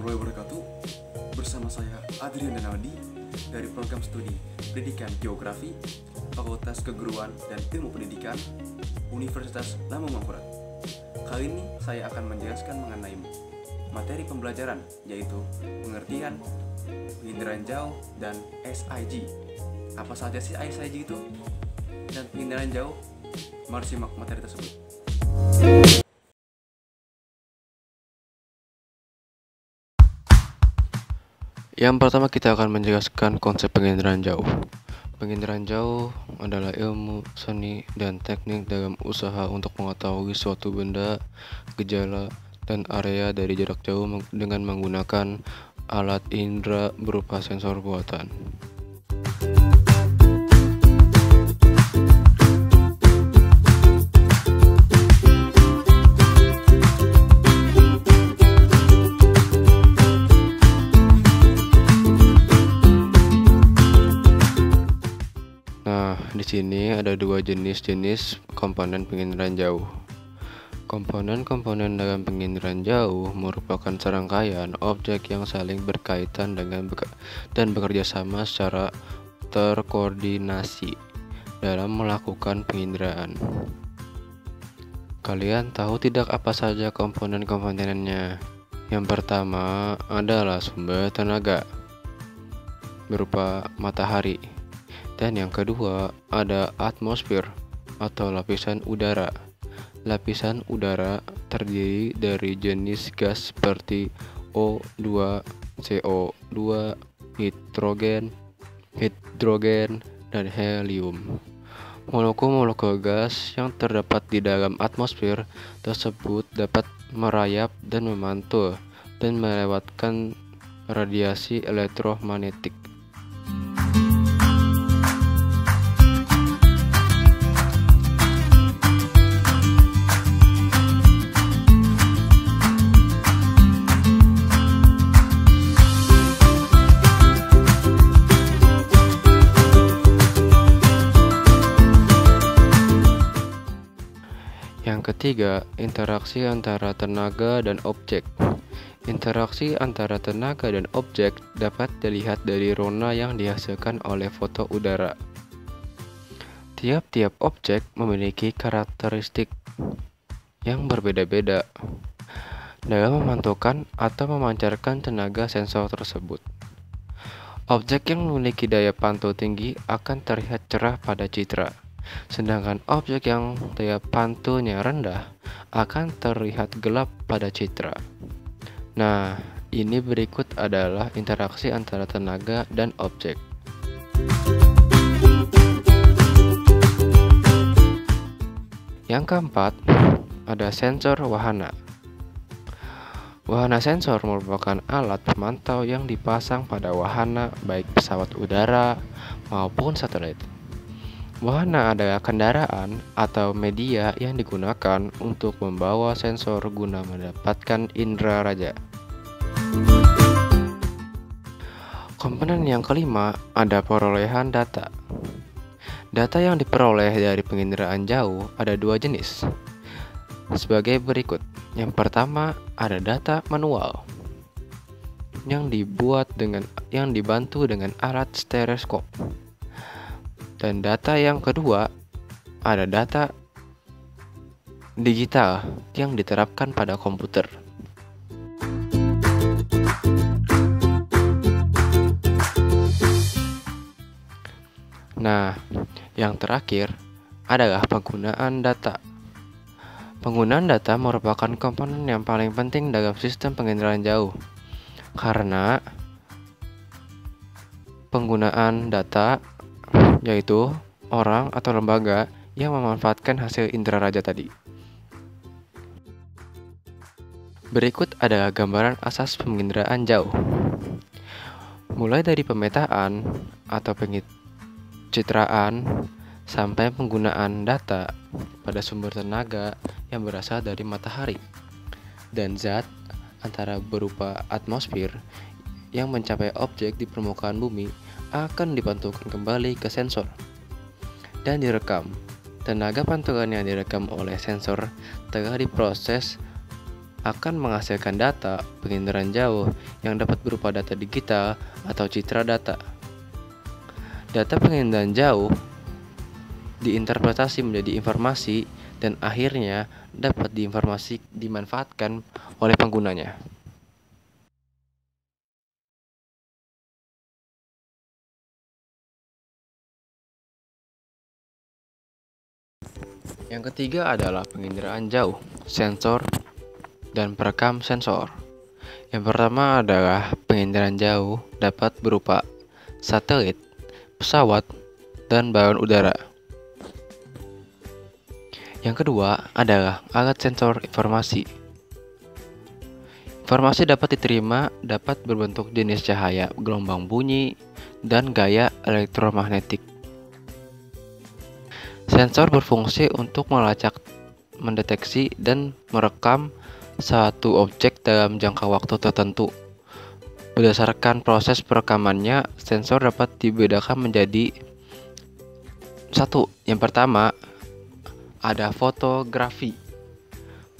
warahmatullahi wabarakatuh. Bersama saya Adrian Danawadi dari program studi Pendidikan Geografi, Fakultas Keguruan dan Ilmu Pendidikan, Universitas Lambung Mangkurat. Kali ini saya akan menjelaskan mengenai materi pembelajaran, yaitu pengertian, penginderaan jauh, dan SIG. Apa saja sih SIG itu? Dan penginderaan jauh? Mari simak materi tersebut. Yang pertama kita akan menjelaskan konsep penginderaan jauh. Penginderaan jauh adalah ilmu, seni, dan teknik dalam usaha untuk mengetahui suatu benda, gejala, dan area dari jarak jauh dengan menggunakan alat indera berupa sensor buatan. Di sini ada dua jenis komponen penginderaan jauh. Komponen-komponen dalam penginderaan jauh merupakan serangkaian objek yang saling berkaitan dan bekerja sama secara terkoordinasi dalam melakukan penginderaan. Kalian tahu tidak apa saja komponen-komponennya? Yang pertama adalah sumber tenaga berupa matahari. Dan yang kedua ada atmosfer atau lapisan udara. Lapisan udara terdiri dari jenis gas seperti O2, CO2, hidrogen, dan helium. Molekul-molekul gas yang terdapat di dalam atmosfer tersebut dapat merayap dan memantul dan melewatkan radiasi elektromagnetik. Yang ketiga, interaksi antara tenaga dan objek. Interaksi antara tenaga dan objek dapat dilihat dari rona yang dihasilkan oleh foto udara. Tiap-tiap objek memiliki karakteristik yang berbeda-beda dalam memantulkan atau memancarkan tenaga sensor tersebut. Objek yang memiliki daya pantul tinggi akan terlihat cerah pada citra. Sedangkan objek yang daya pantulnya rendah akan terlihat gelap pada citra. Nah, ini berikut adalah interaksi antara tenaga dan objek. Yang keempat, ada sensor wahana. Wahana sensor merupakan alat pemantau yang dipasang pada wahana baik pesawat udara maupun satelit. Wahana adalah kendaraan atau media yang digunakan untuk membawa sensor guna mendapatkan indera raja. Komponen yang kelima ada perolehan data. Data yang diperoleh dari penginderaan jauh ada dua jenis, sebagai berikut. Yang pertama ada data manual yang dibantu dengan alat stereoskop. Dan data yang kedua ada data digital yang diterapkan pada komputer. Nah, yang terakhir adalah penggunaan data. Penggunaan data merupakan komponen yang paling penting dalam sistem penginderaan jauh, karena penggunaan data yaitu orang atau lembaga yang memanfaatkan hasil indera raja tadi. Berikut adalah gambaran asas penginderaan jauh. Mulai dari pemetaan atau pencitraan sampai penggunaan data pada sumber tenaga yang berasal dari matahari dan zat antara berupa atmosfer yang mencapai objek di permukaan bumi akan dipantulkan kembali ke sensor dan direkam. Tenaga pantulan yang direkam oleh sensor telah diproses akan menghasilkan data penginderaan jauh yang dapat berupa data digital atau citra data. Data penginderaan jauh diinterpretasi menjadi informasi dan akhirnya dapat dimanfaatkan oleh penggunanya. Yang ketiga adalah penginderaan jauh, sensor dan perekam sensor. Yang pertama adalah penginderaan jauh dapat berupa satelit, pesawat, dan balon udara. Yang kedua adalah alat sensor informasi. Informasi dapat diterima dapat berbentuk jenis cahaya, gelombang bunyi, dan gaya elektromagnetik. Sensor berfungsi untuk melacak, mendeteksi, dan merekam satu objek dalam jangka waktu tertentu. Berdasarkan proses perekamannya, sensor dapat dibedakan menjadi satu. Yang pertama, ada fotografi.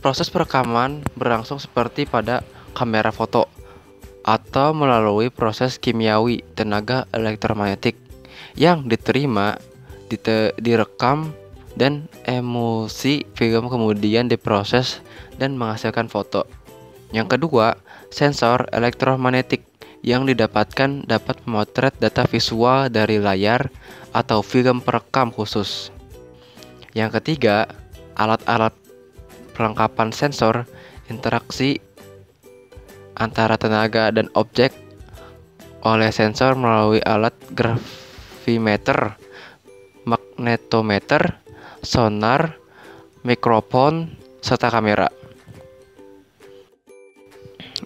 Proses perekaman berlangsung seperti pada kamera foto atau melalui proses kimiawi tenaga elektromagnetik yang diterima, direkam, dan emulsi film kemudian diproses dan menghasilkan foto. Yang kedua, sensor elektromagnetik yang didapatkan dapat memotret data visual dari layar atau film perekam khusus. Yang ketiga, alat-alat perlengkapan sensor interaksi antara tenaga dan objek oleh sensor melalui alat gravimeter, magnetometer, sonar, mikrofon, serta kamera.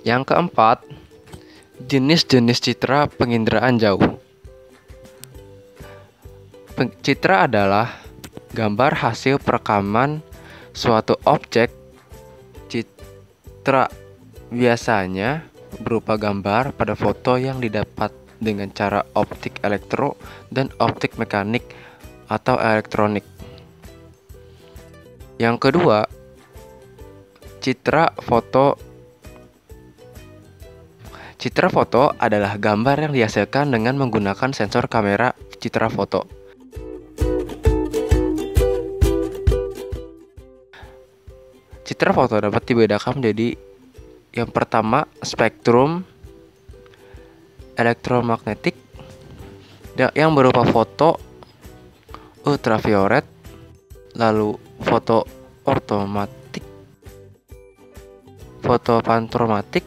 Yang keempat, jenis-jenis citra penginderaan jauh. Citra adalah gambar hasil perekaman suatu objek. Citra biasanya berupa gambar pada foto yang didapat dengan cara optik elektro dan optik mekanik atau elektronik. Yang kedua, citra foto. Citra foto adalah gambar yang dihasilkan dengan menggunakan sensor kamera citra foto. Citra foto dapat dibedakan menjadi yang pertama, spektrum elektromagnetik yang berupa foto ultraviolet, lalu foto ortomatik, foto panchromatik,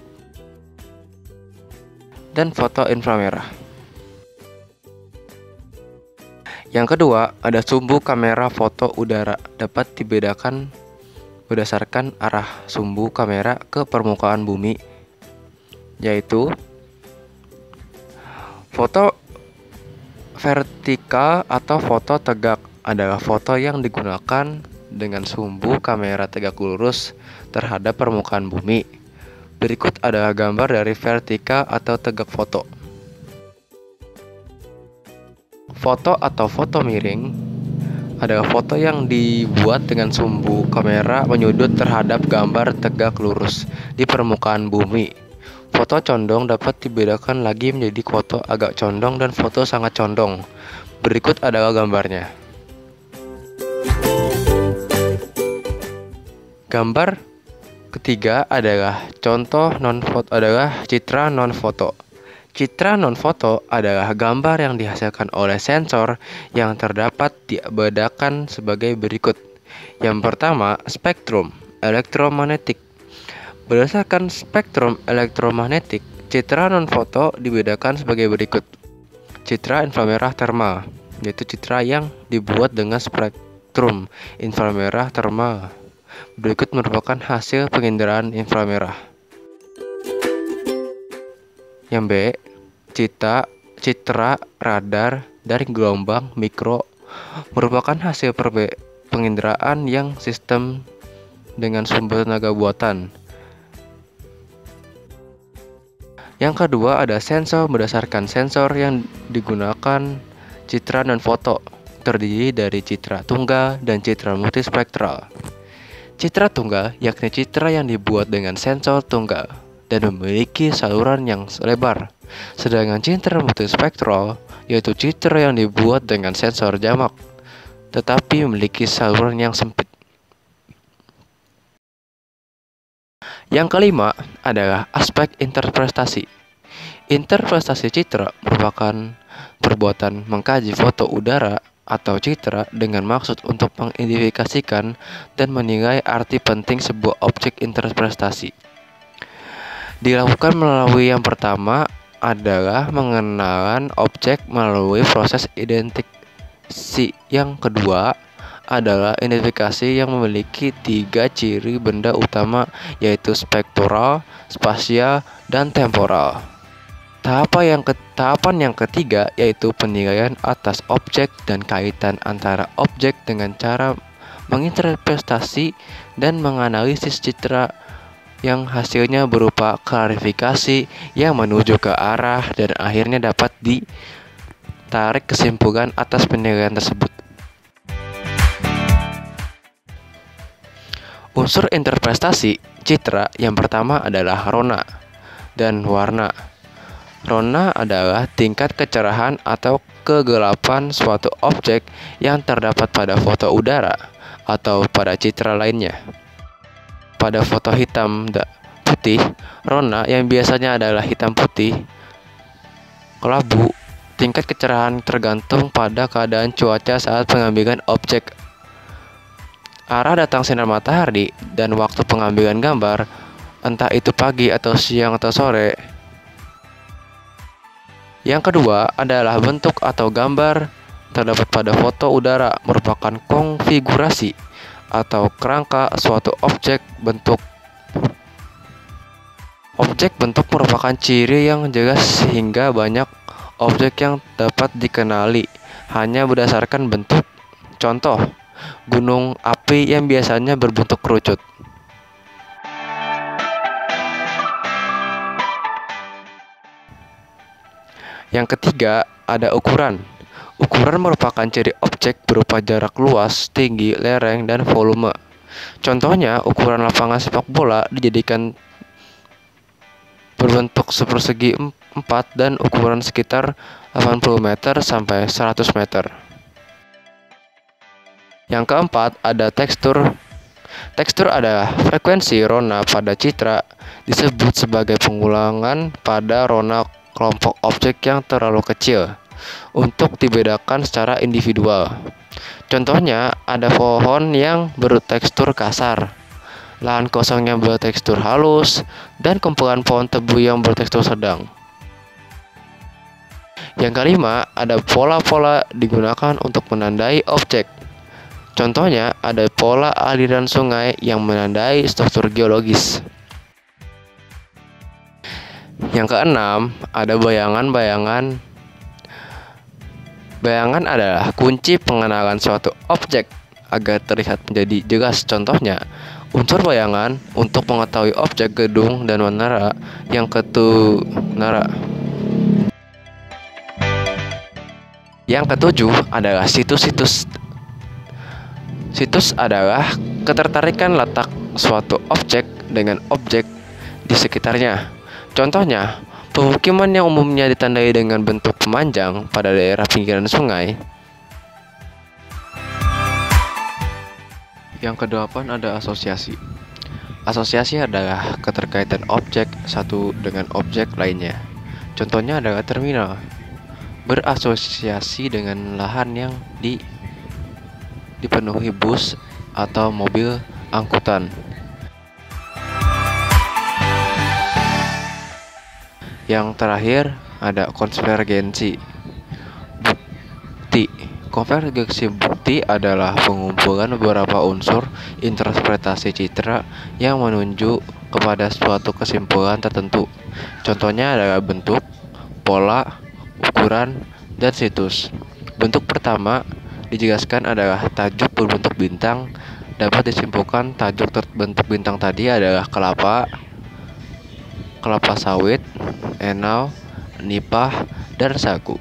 dan foto inframerah. Yang kedua, ada sumbu kamera foto udara dapat dibedakan berdasarkan arah sumbu kamera ke permukaan bumi, yaitu foto vertikal atau foto tegak adalah foto yang digunakan dengan sumbu kamera tegak lurus terhadap permukaan bumi. Berikut adalah gambar dari vertikal atau tegak foto. Foto atau foto miring adalah foto yang dibuat dengan sumbu kamera menyudut terhadap gambar tegak lurus di permukaan bumi. Foto condong dapat dibedakan lagi menjadi foto agak condong dan foto sangat condong. Berikut adalah gambarnya. Gambar ketiga adalah contoh non-foto adalah citra non-foto. Citra non-foto adalah gambar yang dihasilkan oleh sensor yang terdapat dibedakan sebagai berikut. Yang pertama, spektrum elektromagnetik. Berdasarkan spektrum elektromagnetik, citra non-foto dibedakan sebagai berikut. Citra inframerah termal, yaitu citra yang dibuat dengan spektrum inframerah termal. Berikut merupakan hasil penginderaan inframerah. Yang B, citra radar dari gelombang mikro merupakan hasil penginderaan yang sistem dengan sumber tenaga buatan. Yang kedua ada sensor. Berdasarkan sensor yang digunakan, citra non foto terdiri dari citra tunggal dan citra multispektral. Citra tunggal yakni citra yang dibuat dengan sensor tunggal dan memiliki saluran yang lebar. Sedangkan citra multispektral yaitu citra yang dibuat dengan sensor jamak tetapi memiliki saluran yang sempit. Yang kelima adalah aspek interpretasi. Interpretasi citra merupakan perbuatan mengkaji foto udara atau citra dengan maksud untuk mengidentifikasikan dan menilai arti penting sebuah objek interpretasi. Dilakukan melalui yang pertama adalah mengenalan objek melalui proses identifikasi. Yang kedua adalah identifikasi yang memiliki 3 ciri benda utama yaitu spektoral, spasial, dan temporal. Tahapan yang ketiga yaitu penilaian atas objek dan kaitan antara objek dengan cara menginterpretasi dan menganalisis citra yang hasilnya berupa klarifikasi yang menuju ke arah dan akhirnya dapat ditarik kesimpulan atas penilaian tersebut. Unsur interpretasi citra yang pertama adalah rona dan warna. Rona adalah tingkat kecerahan atau kegelapan suatu objek yang terdapat pada foto udara atau pada citra lainnya. Pada foto hitam putih, rona yang biasanya adalah hitam putih kelabu, tingkat kecerahan tergantung pada keadaan cuaca saat pengambilan objek, arah datang sinar matahari, dan waktu pengambilan gambar, entah itu pagi atau siang atau sore. Yang kedua adalah bentuk atau gambar terdapat pada foto udara merupakan konfigurasi atau kerangka suatu objek bentuk. Objek bentuk merupakan ciri yang jelas sehingga banyak objek yang dapat dikenali hanya berdasarkan bentuk. Contoh, gunung api yang biasanya berbentuk kerucut. Yang ketiga, ada ukuran. Ukuran merupakan ciri objek berupa jarak luas, tinggi, lereng, dan volume. Contohnya, ukuran lapangan sepak bola dijadikan berbentuk sepersegi 4 dan ukuran sekitar 80 meter sampai 100 meter. Yang keempat, ada tekstur. Tekstur adalah frekuensi rona pada citra disebut sebagai pengulangan pada rona kelompok objek yang terlalu kecil untuk dibedakan secara individual. Contohnya, ada pohon yang bertekstur kasar, lahan kosong yang bertekstur halus, dan kumpulan pohon tebu yang bertekstur sedang. Yang kelima, ada pola-pola digunakan untuk menandai objek. Contohnya, ada pola aliran sungai yang menandai struktur geologis. Yang keenam, ada bayangan. Bayangan adalah kunci pengenalan suatu objek agar terlihat menjadi jelas. Contohnya, unsur bayangan untuk mengetahui objek gedung dan menara. Yang ketujuh adalah situs. Situs adalah ketertarikan letak suatu objek dengan objek di sekitarnya. Contohnya, pemukiman yang umumnya ditandai dengan bentuk pemanjang pada daerah pinggiran sungai. Yang kedelapan ada asosiasi. Asosiasi adalah keterkaitan objek satu dengan objek lainnya. Contohnya adalah terminal berasosiasi dengan lahan yang dipenuhi bus atau mobil angkutan. Yang terakhir ada konvergensi bukti. Konvergensi bukti adalah pengumpulan beberapa unsur interpretasi citra yang menunjuk kepada suatu kesimpulan tertentu. Contohnya adalah bentuk, pola, ukuran, dan situs. Bentuk pertama dijelaskan adalah tajuk berbentuk bintang. Dapat disimpulkan tajuk berbentuk bintang tadi adalah kelapa sawit, enau, nipah, dan sagu.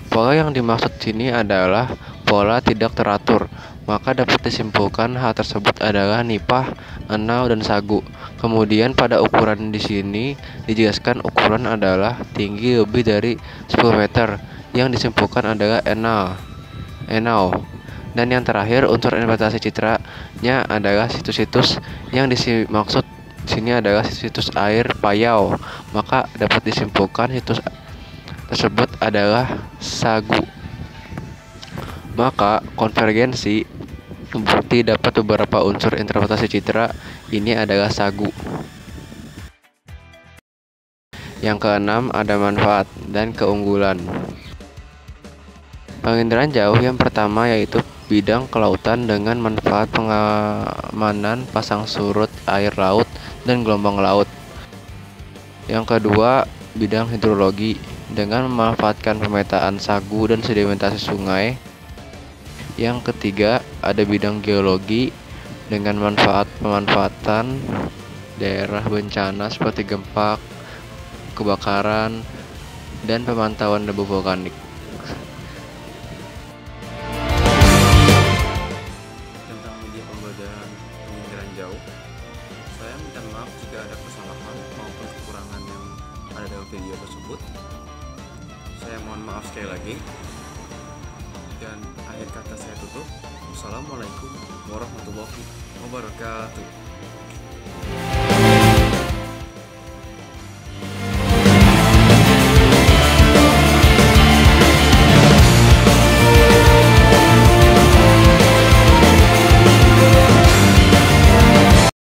Pola yang dimaksud sini adalah pola tidak teratur, maka dapat disimpulkan hal tersebut adalah nipah, enau, dan sagu. Kemudian pada ukuran di sini dijelaskan ukuran adalah tinggi lebih dari 10 meter, yang disimpulkan adalah enau. Dan yang terakhir, unsur interpretasi citranya adalah situs-situs yang dimaksud sini adalah situs air payau, maka dapat disimpulkan situs tersebut adalah sagu. Maka konvergensi bukti dapat beberapa unsur interpretasi citra ini adalah sagu. Yang keenam ada manfaat dan keunggulan. Penginderaan jauh yang pertama yaitu bidang kelautan dengan manfaat pengamanan pasang surut air laut dan gelombang laut. Yang kedua, bidang hidrologi dengan memanfaatkan pemetaan sagu dan sedimentasi sungai. Yang ketiga, ada bidang geologi dengan pemanfaatan daerah bencana seperti gempa, kebakaran, dan pemantauan debu vulkanik. Tentang media pembelajaran penginderaan jauh, saya minta maaf jika ada kesalahan maupun kekurangan yang ada dalam video tersebut. Saya mohon maaf sekali lagi. Dan akhir kata saya tutup. Wassalamualaikum warahmatullahi wabarakatuh.